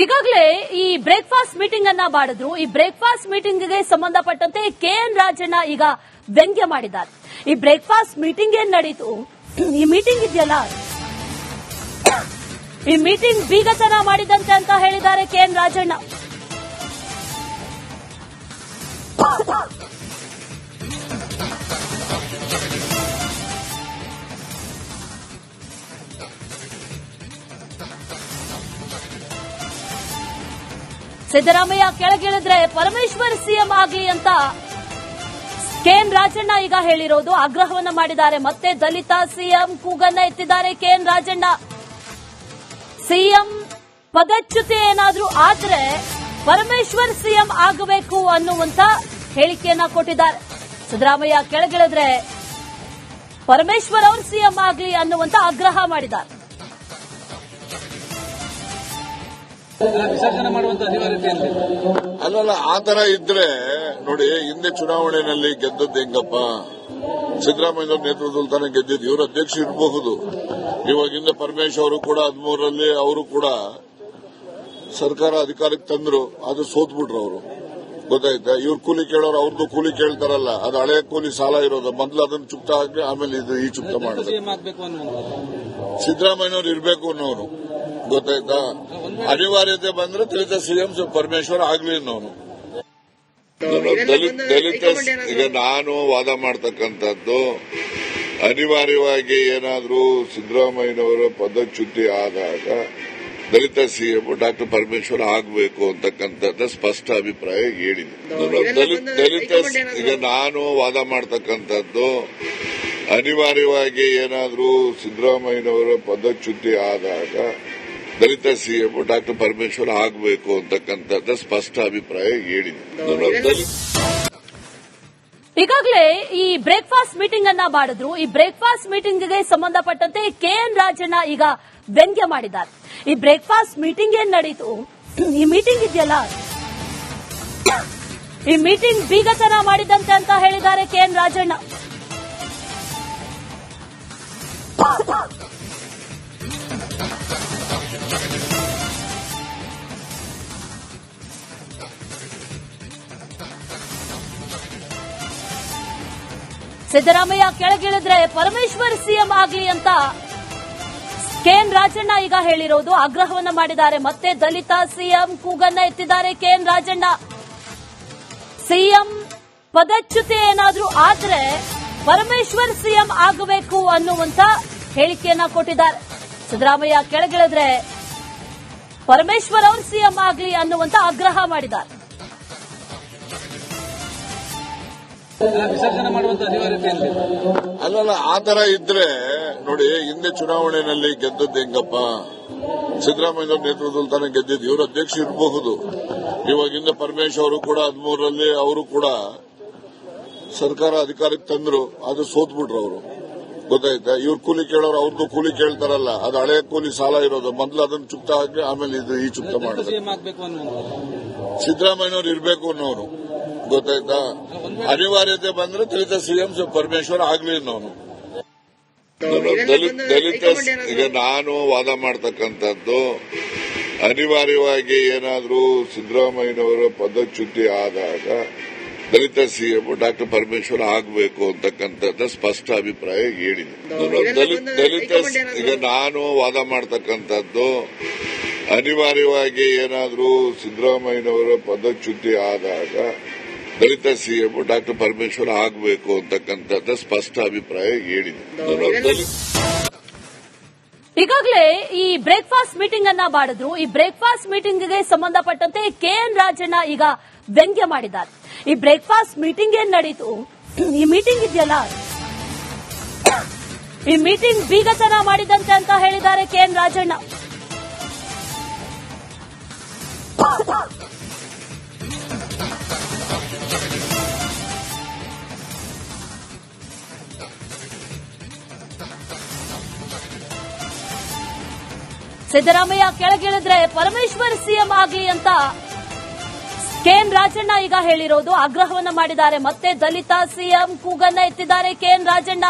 ಈಗಾಗಲೇ ಈ breakfast meeting ಅನ್ನ ಮಾಡಿದ್ರು. ಈ ಬ್ರೇಕ್ಫಾಸ್ಟ್ ಮೀಟಿಂಗ್ಗೆ ಸಂಬಂಧಪಟ್ಟಂತೆ ಕೆಎನ್ ರಾಜಣ್ಣ ಈಗ ವ್ಯಂಗ್ಯ ಮಾಡಿದ್ದಾರೆ. ಈ ಬ್ರೇಕ್ಫಾಸ್ಟ್ ಮೀಟಿಂಗ್ ಏನ್ ನಡೀತು, ಈ ಮೀಟಿಂಗ್ ಇದೆಯಲ್ಲ, ಈ ಮೀಟಿಂಗ್ ಬೀಗತನ ಮಾಡಿದಂತೆ ಅಂತ ಹೇಳಿದ್ದಾರೆ ಕೆಎನ್ ರಾಜಣ್ಣ. ಸಿದ್ದರಾಮಯ್ಯ ಕೆಳಗಿಳಿದ್ರೆ ಪರಮೇಶ್ವರ್ ಸಿಎಂ ಆಗಲಿ ಅಂತ ಕೆಎನ್ ರಾಜಣ್ಣ ಈಗ ಹೇಳಿರೋದು. ಆಗ್ರಹವನ್ನ ಮಾಡಿದ್ದಾರೆ. ಮತ್ತೆ ದಲಿತ ಸಿಎಂ ಕೂಗನ್ನ ಎತ್ತಿದ್ದಾರೆ ಕೆಎನ್ ರಾಜಣ್ಣ. ಸಿಎಂ ಪದಚ್ಯುತಿ ಏನಾದ್ರೂ ಆದ್ರೆ ಪರಮೇಶ್ವರ್ ಸಿಎಂ ಆಗಬೇಕು ಅನ್ನುವಂತ ಹೇಳಿಕೆಯನ್ನ ಕೊಟ್ಟಿದ್ದಾರೆ. ಸಿದ್ದರಾಮಯ್ಯ ಕೆಳಗಿಳಿದ್ರೆ ಪರಮೇಶ್ವರ್ ಅವರು ಸಿಎಂ ಆಗಲಿ ಅನ್ನುವಂತ ಆಗ್ರಹ ಮಾಡಿದ್ದಾರೆ. ವಿಸರ್ಜನೆ ಮಾಡುವಂತ ಅನಿವಾರ್ಯತೆ ಅಲ್ಲಲ್ಲ, ಆ ತರ ಇದ್ರೆ ನೋಡಿ, ಹಿಂದೆ ಚುನಾವಣೆಯಲ್ಲಿ ಗೆದ್ದದ್ದು ಹೆಂಗಪ್ಪ, ಸಿದ್ದರಾಮಯ್ಯ ನೇತೃತ್ವದಲ್ಲಿ ತಾನೇ ಗೆದ್ದಿದ್ದು. ಇವರು ಅಧ್ಯಕ್ಷ ಇರಬಹುದು. ಇವಾಗ ಹಿಂದೆ ಪರಮೇಶ್ ಅವರು ಕೂಡ 13ರಲ್ಲಿ ಅವರು ಕೂಡ ಸರ್ಕಾರ ಅಧಿಕಾರಕ್ಕೆ ತಂದ್ರು, ಅದು ಸೋತ್ಬಿಟ್ರು ಅವರು. ಗೊತ್ತಾಯ್ತಾ? ಇವ್ರು ಕೂಲಿ ಕೇಳೋರು ಅವ್ರದ್ದು ಕೂಲಿ ಕೇಳ್ತಾರಲ್ಲ, ಅದು ಹಳೆಯ ಕೂಲಿ ಸಾಲ ಇರೋದು. ಮೊದಲು ಅದನ್ನು ಚುಕ್ತ ಹಾಕಿ ಆಮೇಲೆ ಇದು ಈ ಚುಕ್ತ ಮಾಡಿದ್ರು. ಸಿದ್ದರಾಮಯ್ಯನವ್ರು ಇರಬೇಕು ಅನ್ನೋನು. ಗೊತ್ತಾಯ್ತಾ? ಅನಿವಾರ್ಯತೆ ಬಂದ್ರೆ ದಲಿತ ಸಿಎಂ ಪರಮೇಶ್ವರ್ ಆಗ್ಲಿ ಅನ್ನೋನು. ದಲಿತ ಈಗ ನಾನು ವಾದ ಮಾಡ್ತಕ್ಕಂಥದ್ದು, ಅನಿವಾರ್ಯವಾಗಿ ಏನಾದ್ರೂ ಸಿದ್ದರಾಮಯ್ಯನವರ ಪದಚ್ಯುತಿ ಆದಾಗ ದಲಿತ ಸಿಎಂ ಡಾಕ್ಟರ್ ಪರಮೇಶ್ವರ್ ಆಗಬೇಕು ಅಂತಕ್ಕಂಥದ್ದು ಸ್ಪಷ್ಟ ಅಭಿಪ್ರಾಯ ಹೇಳಿದೆ. ದಲಿತ ಈಗ ನಾನು ವಾದ ಮಾಡ್ತಕ್ಕಂಥದ್ದು, ಅನಿವಾರ್ಯವಾಗಿ ಏನಾದ್ರೂ ಸಿದ್ದರಾಮಯ್ಯನವರ ಪದಚ್ಯುತಿ ಆದಾಗ ದಲಿತ ಸಿಎಂ ಡಾಕ್ಟರ್ ಪರಮೇಶ್ವರ್ ಆಗಬೇಕು ಅಂತಕ್ಕಂಥದ್ದು ಸ್ಪಷ್ಟ ಅಭಿಪ್ರಾಯ ಹೇಳಿದೆ. ಈಗಾಗಲೇ ಈ ಬ್ರೇಕ್ಫಾಸ್ಟ್ ಮೀಟಿಂಗ್ ಅನ್ನ ಮಾಡಿದ್ರು. ಈ ಬ್ರೇಕ್ಫಾಸ್ಟ್ ಮೀಟಿಂಗ್ಗೆ ಸಂಬಂಧಪಟ್ಟಂತೆ ಕೆಎನ್ ರಾಜಣ್ಣ ಈಗ ವ್ಯಂಗ್ಯ ಮಾಡಿದ್ದಾರೆ. ಈ ಬ್ರೇಕ್ಫಾಸ್ಟ್ ಮೀಟಿಂಗ್ ಏನ್ ನಡೀತು, ಈ ಮೀಟಿಂಗ್ ಇದೆಯಲ್ಲ, ಈ ಮೀಟಿಂಗ್ ಬೀಗತನ ಮಾಡಿದಂತೆ ಅಂತ ಹೇಳಿದ್ದಾರೆ ಕೆಎನ್ ರಾಜಣ್ಣ. ಸಿದ್ದರಾಮಯ್ಯ ಕೆಳಗಿಳಿದ್ರೆ ಪರಮೇಶ್ವರ್ ಸಿಎಂ ಆಗಲಿ ಅಂತ ಕೆಎನ್ ರಾಜಣ್ಣ ಈಗ ಹೇಳಿರೋದು. ಆಗ್ರಹವನ್ನ ಮಾಡಿದ್ದಾರೆ. ಮತ್ತೆ ದಲಿತ ಸಿಎಂ ಕೂಗನ್ನ ಎತ್ತಿದ್ದಾರೆ ಕೆಎನ್ ರಾಜಣ್ಣ. ಸಿಎಂ ಪದಚ್ಯುತಿ ಏನಾದ್ರೂ ಆದ್ರೆ ಪರಮೇಶ್ವರ್ ಸಿಎಂ ಆಗಬೇಕು ಅನ್ನುವಂತ ಹೇಳಿಕೆಯನ್ನ ಕೊಟ್ಟಿದ್ದಾರೆ. ಸಿದ್ದರಾಮಯ್ಯ ಕೆಳಗಿಳಿದ್ರೆ ಪರಮೇಶ್ವರ್ ಅವರು ಸಿಎಂ ಆಗಲಿ ಅನ್ನುವಂತ ಆಗ್ರಹ ಮಾಡಿದ್ದಾರೆ. ವಿಸರ್ಜನೆ ಮಾಡುವಂತ ಅನಿವಾರ್ಯತೆ ಅಲ್ಲಲ್ಲ, ಆ ತರ ಇದ್ರೆ ನೋಡಿ, ಹಿಂದೆ ಚುನಾವಣೆಯಲ್ಲಿ ಗೆದ್ದದ್ದು ಹೆಂಗಪ್ಪ, ಸಿದ್ದರಾಮಯ್ಯ ನೇತೃತ್ವದಲ್ಲಿ ತಾನೇ ಗೆದ್ದಿದ್ದು. ಇವರು ಅಧ್ಯಕ್ಷ ಇರಬಹುದು. ಇವಾಗ ಹಿಂದೆ ಪರಮೇಶ್ ಅವರು ಕೂಡ 13ರಲ್ಲಿ ಅವರು ಕೂಡ ಸರ್ಕಾರ ಅಧಿಕಾರಕ್ಕೆ ತಂದ್ರು, ಅದು ಸೋತ್ಬಿಟ್ರು ಅವರು. ಗೊತ್ತಾಯ್ತಾ? ಇವ್ರು ಕೂಲಿ ಕೇಳೋರು ಅವ್ರದ್ದು ಕೂಲಿ ಕೇಳ್ತಾರಲ್ಲ, ಅದು ಹಳೆಯ ಕೂಲಿ ಸಾಲ ಇರೋದು. ಮೊದಲು ಅದನ್ನು ಚುಕ್ತ ಹಾಕಿ ಆಮೇಲೆ ಇದು ಈ ಚುಕ್ತ ಮಾಡಿದ್ರು. ಸಿದ್ದರಾಮಯ್ಯನವ್ರು ಇರಬೇಕು ಅನ್ನೋನು. ಗೊತ್ತಾಯ್ತಾ? ಅನಿವಾರ್ಯತೆ ಬಂದ್ರೆ ದಲಿತ ಸಿಎಂ ಪರಮೇಶ್ವರ್ ಆಗ್ಲಿ ಅನ್ನೋನು. ದಲಿತ ಈಗ ನಾನು ವಾದ ಮಾಡ್ತಕ್ಕಂಥದ್ದು, ಅನಿವಾರ್ಯವಾಗಿ ಏನಾದ್ರೂ ಸಿದ್ದರಾಮಯ್ಯನವರ ಪದಚ್ಯುತಿ ಆದಾಗ ದಲಿತ ಸಿಎಂ ಡಾಕ್ಟರ್ ಪರಮೇಶ್ವರ್ ಆಗಬೇಕು ಅಂತಕ್ಕಂಥದ್ದು ಸ್ಪಷ್ಟ ಅಭಿಪ್ರಾಯ ಹೇಳಿದೆ. ದಲಿತ ಈಗ ನಾನು ವಾದ ಮಾಡ್ತಕ್ಕಂಥದ್ದು, ಅನಿವಾರ್ಯವಾಗಿ ಏನಾದ್ರೂ ಸಿದ್ದರಾಮಯ್ಯನವರ ಪದಚ್ಯುತಿ ಆದಾಗ ದಲಿತ ಸಿಎಂ ಡಾಕ್ಟರ್ ಪರಮೇಶ್ವರ್ ಆಗಬೇಕು ಅಂತಕ್ಕಂಥದ್ದು ಸ್ಪಷ್ಟ ಅಭಿಪ್ರಾಯ ಹೇಳಿದೆ. ಈಗಾಗಲೇ ಈ ಬ್ರೇಕ್ಫಾಸ್ಟ್ ಮೀಟಿಂಗ್ ಅನ್ನ ಮಾಡಿದ್ರು. ಈ ಬ್ರೇಕ್ಫಾಸ್ಟ್ ಮೀಟಿಂಗ್ಗೆ ಸಂಬಂಧಪಟ್ಟಂತೆ ಕೆಎನ್ ರಾಜಣ್ಣ ಈಗ ವ್ಯಂಗ್ಯ ಮಾಡಿದ್ದಾರೆ. ಈ ಬ್ರೇಕ್ಫಾಸ್ಟ್ ಮೀಟಿಂಗ್ ಏನ್ ನಡೀತು, ಈ ಮೀಟಿಂಗ್ ಇದೆಯಲ್ಲ, ಈ ಮೀಟಿಂಗ್ ಬೀಗತನ ಮಾಡಿದಂತೆ ಅಂತ ಹೇಳಿದ್ದಾರೆ ಕೆಎನ್ ರಾಜಣ್ಣ. ಸಿದ್ದರಾಮಯ್ಯ ಕೆಳಗಿಳಿದ್ರೆ ಪರಮೇಶ್ವರ್ ಸಿಎಂ ಆಗಲಿ ಅಂತ ಕೆಎನ್ ರಾಜಣ್ಣ ಈಗ ಹೇಳಿರೋದು. ಆಗ್ರಹವನ್ನ ಮಾಡಿದ್ದಾರೆ. ಮತ್ತೆ ದಲಿತ ಸಿಎಂ ಕೂಗನ್ನ ಎತ್ತಿದ್ದಾರೆ ಕೆಎನ್ ರಾಜಣ್ಣ.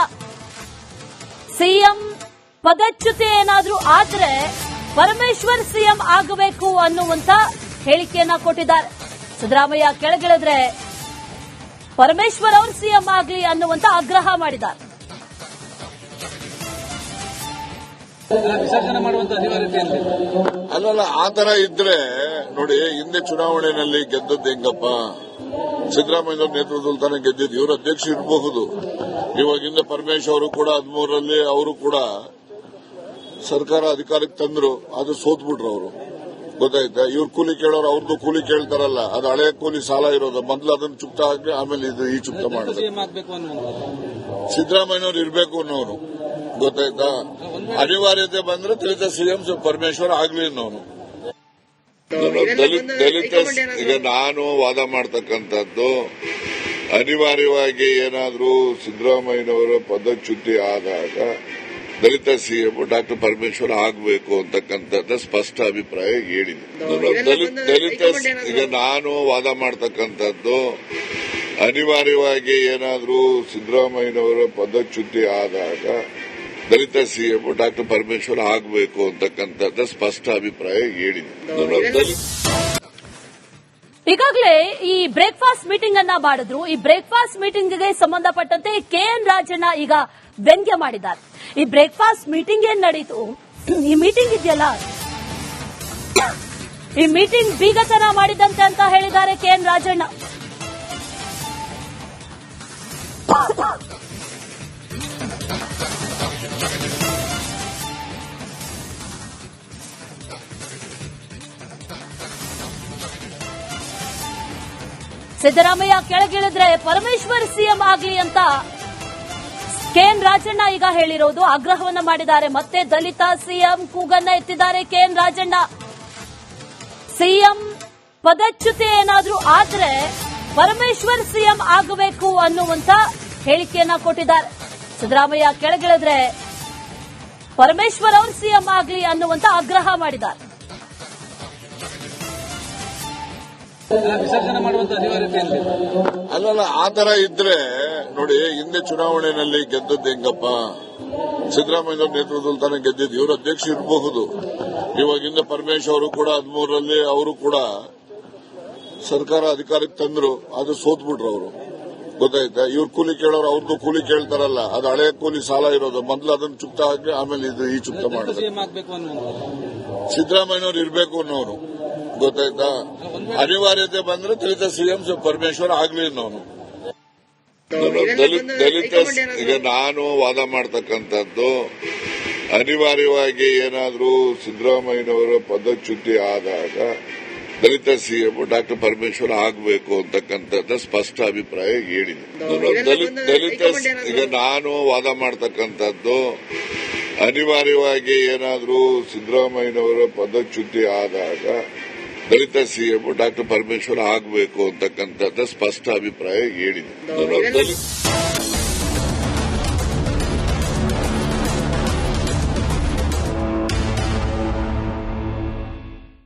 ಸಿಎಂ ಪದಚ್ಯುತಿ ಏನಾದ್ರೂ ಆದ್ರೆ ಪರಮೇಶ್ವರ್ ಸಿಎಂ ಆಗಬೇಕು ಅನ್ನುವಂತ ಹೇಳಿಕೆಯನ್ನ ಕೊಟ್ಟಿದ್ದಾರೆ. ಸಿದ್ದರಾಮಯ್ಯ ಕೆಳಗಿಳಿದ್ರೆ ಪರಮೇಶ್ವರ್ ಅವರು ಸಿಎಂ ಆಗಲಿ ಅನ್ನುವಂತ ಆಗ್ರಹ ಮಾಡಿದ್ದಾರೆ. ವಿಸರ್ಜನೆ ಮಾಡುವಂತ ಅನಿವಾರ್ಯತೆ ಇಲ್ಲ. ಅಲ್ಲಲ್ಲ, ಆ ತರ ಇದ್ರೆ ನೋಡಿ, ಹಿಂದೆ ಚುನಾವಣೆಯಲ್ಲಿ ಗೆದ್ದದ್ದು ಹೆಂಗಪ್ಪ? ಸಿದ್ದರಾಮಯ್ಯ ನೇತೃತ್ವದಲ್ಲಿ ತಾನೇ ಗೆದ್ದಿದ್ದು. ಇವರು ಅಧ್ಯಕ್ಷ ಇರಬಹುದು. ಇವಾಗ ಹಿಂದೆ ಪರಮೇಶ್ ಅವರು ಕೂಡ 13ರಲ್ಲಿ ಅವರು ಕೂಡ ಸರ್ಕಾರ ಅಧಿಕಾರಕ್ಕೆ ತಂದ್ರು, ಅದು ಸೋತ್ಬಿಟ್ರು ಅವರು. ಗೊತ್ತಾಯ್ತಾ? ಇವ್ರು ಕೂಲಿ ಕೇಳೋರು ಅವ್ರದ್ದು ಕೂಲಿ ಕೇಳ್ತಾರಲ್ಲ, ಅದು ಹಳೆಯ ಕೂಲಿ ಸಾಲ ಇರೋದು. ಮೊದಲು ಅದನ್ನು ಚುಕ್ತ ಹಾಕಿ ಆಮೇಲೆ ಇದು ಈ ಚುಕ್ತ ಮಾಡಿದ್ರು. ಸಿಎಂ ಆಗ್ಬೇಕು ಅನ್ನುವಂಥದ್ದು ಸಿದ್ದರಾಮಯ್ಯನವರು ಇರಬೇಕು ಅನ್ನೋನು. ಗೊತ್ತಾಯ್ತಾ? ಅನಿವಾರ್ಯತೆ ಬಂದ್ರೆ ದಲಿತ ಸಿಎಂ ಪರಮೇಶ್ವರ್ ಆಗ್ಲಿ ಅನ್ನೋನು. ದಲಿತ ಈಗ ನಾನು ವಾದ ಮಾಡ್ತಕ್ಕಂಥದ್ದು, ಅನಿವಾರ್ಯವಾಗಿ ಏನಾದ್ರೂ ಸಿದ್ದರಾಮಯ್ಯನವರ ಪದಚ್ಯುತಿ ಆದಾಗ ದಲಿತ ಸಿಎಂ ಡಾಕ್ಟರ್ ಪರಮೇಶ್ವರ್ ಆಗಬೇಕು ಅಂತಕ್ಕಂಥದ್ದು ಸ್ಪಷ್ಟ ಅಭಿಪ್ರಾಯ ಹೇಳಿದೆ. ದಲಿತ ಈಗ ನಾನು ವಾದ ಮಾಡ್ತಕ್ಕಂಥದ್ದು, ಅನಿವಾರ್ಯವಾಗಿ ಏನಾದ್ರೂ ಸಿದ್ದರಾಮಯ್ಯನವರ ಪದಚ್ಯುತಿ ಆದಾಗ ದಲಿತ ಸಿಎಂ ಡಾಕ್ಟರ್ ಪರಮೇಶ್ವರ್ ಆಗಬೇಕು ಅಂತಕ್ಕಂಥದ್ದು ಸ್ಪಷ್ಟ ಅಭಿಪ್ರಾಯ ಹೇಳಿದೆ. ಈಗಾಗಲೇ ಈ ಬ್ರೇಕ್ಫಾಸ್ಟ್ ಮೀಟಿಂಗ್ ಅನ್ನ ಮಾಡಿದ್ರು. ಈ ಬ್ರೇಕ್ಫಾಸ್ಟ್ ಮೀಟಿಂಗ್ಗೆ ಸಂಬಂಧಪಟ್ಟಂತೆ ಕೆಎನ್ ರಾಜಣ್ಣ ಈಗ ವ್ಯಂಗ್ಯ ಮಾಡಿದ್ದಾರೆ. ಈ ಬ್ರೇಕ್ಫಾಸ್ಟ್ ಮೀಟಿಂಗ್ ಏನ್ ನಡೀತು, ಈ ಮೀಟಿಂಗ್ ಇದೆಯಲ್ಲ, ಈ ಮೀಟಿಂಗ್ ಬೀಗತನ ಮಾಡಿದಂತೆ ಅಂತ ಹೇಳಿದ್ದಾರೆ ಕೆಎನ್ ರಾಜಣ್ಣ. ಸಿದ್ದರಾಮಯ್ಯ ಕೆಳಗಿಳಿದ್ರೆ ಪರಮೇಶ್ವರ್ ಸಿಎಂ ಆಗಲಿ ಅಂತ ಕೆಎನ್ ರಾಜಣ್ಣ ಈಗ ಹೇಳಿರೋದು. ಆಗ್ರಹವನ್ನ ಮಾಡಿದ್ದಾರೆ. ಮತ್ತೆ ದಲಿತ ಸಿಎಂ ಕೂಗನ್ನ ಎತ್ತಿದ್ದಾರೆ ಕೆಎನ್ ರಾಜಣ್ಣ. ಸಿಎಂ ಪದಚ್ಯುತಿ ಏನಾದ್ರೂ ಆದ್ರೆ ಪರಮೇಶ್ವರ್ ಸಿಎಂ ಆಗಬೇಕು ಅನ್ನುವಂತ ಹೇಳಿಕೆಯನ್ನ ಕೊಟ್ಟಿದ್ದಾರೆ. ಸಿದ್ದರಾಮಯ್ಯ ಕೆಳಗಿಳಿದ್ರೆ ಪರಮೇಶ್ವರ್ ಅವರು ಸಿಎಂ ಆಗಲಿ ಅನ್ನುವಂತ ಆಗ್ರಹ ಮಾಡಿದ್ದಾರೆ. ವಿಸರ್ಜನೆ ಮಾಡುವಂತ ಅನಿವಾರ್ಯತೆ ಇಲ್ಲ. ಅಲ್ಲಲ್ಲ, ಆ ತರ ಇದ್ರೆ ನೋಡಿ, ಹಿಂದೆ ಚುನಾವಣೆಯಲ್ಲಿ ಗೆದ್ದದ್ದು ಹೆಂಗಪ್ಪ? ಸಿದ್ದರಾಮಯ್ಯ ನೇತೃತ್ವದಲ್ಲಿ ತಾನೇ ಗೆದ್ದಿದ್ದು. ಇವರು ಅಧ್ಯಕ್ಷ ಇರಬಹುದು. ಇವಾಗ ಹಿಂದೆ ಪರಮೇಶ್ ಅವರು ಕೂಡ 13ರಲ್ಲಿ ಅವರು ಕೂಡ ಸರ್ಕಾರ ಅಧಿಕಾರಕ್ಕೆ ತಂದ್ರು, ಅದು ಸೋತ್ಬಿಟ್ರು ಅವರು. ಗೊತ್ತಾಯ್ತಾ? ಇವ್ರು ಕೂಲಿ ಕೇಳೋರು ಅವ್ರದ್ದು ಕೂಲಿ ಕೇಳ್ತಾರಲ್ಲ, ಅದು ಹಳೆಯ ಕೂಲಿ ಸಾಲ ಇರೋದು. ಮೊದಲು ಅದನ್ನು ಚುಕ್ತ ಹಾಕಿ ಆಮೇಲೆ ಇದು ಈ ಚುಕ್ತ ಮಾಡಿದ್ರು. ಸಿಎಂ ಆಗ್ಬೇಕು ಅನ್ನುವಂಥದ್ದು ಸಿದ್ದರಾಮಯ್ಯನವರು ಇರಬೇಕು ಅನ್ನೋನು. ಗೊತ್ತಾಯ್ತಾ? ಅನಿವಾರ್ಯತೆ ಬಂದ್ರೆ ದಲಿತ ಸಿಎಂ ಪರಮೇಶ್ವರ್ ಆಗ್ಲಿ ಅನ್ನೋನು. ದಲಿತ ಈಗ ನಾನು ವಾದ ಮಾಡ್ತಕ್ಕಂಥದ್ದು, ಅನಿವಾರ್ಯವಾಗಿ ಏನಾದ್ರೂ ಸಿದ್ದರಾಮಯ್ಯನವರ ಪದಚ್ಯುತಿ ಆದಾಗ ದಲಿತ ಸಿಎಂ ಡಾಕ್ಟರ್ ಪರಮೇಶ್ವರ್ ಆಗಬೇಕು ಅಂತಕ್ಕಂಥದ್ದು ಸ್ಪಷ್ಟ ಅಭಿಪ್ರಾಯ ಹೇಳಿದೆ. ದಲಿತ ಈಗ ನಾನು ವಾದ ಮಾಡ್ತಕ್ಕಂಥದ್ದು, ಅನಿವಾರ್ಯವಾಗಿ ಏನಾದ್ರೂ ಸಿದ್ದರಾಮಯ್ಯನವರ ಪದಚ್ಯುತಿ ಆದಾಗ ದಲಿತ ಸಿಎಂ ಡಾಕ್ಟರ್ ಪರಮೇಶ್ವರ್ ಆಗಬೇಕು ಅಂತಕ್ಕಂಥದ್ದು ಸ್ಪಷ್ಟ ಅಭಿಪ್ರಾಯ ಹೇಳಿದೆ.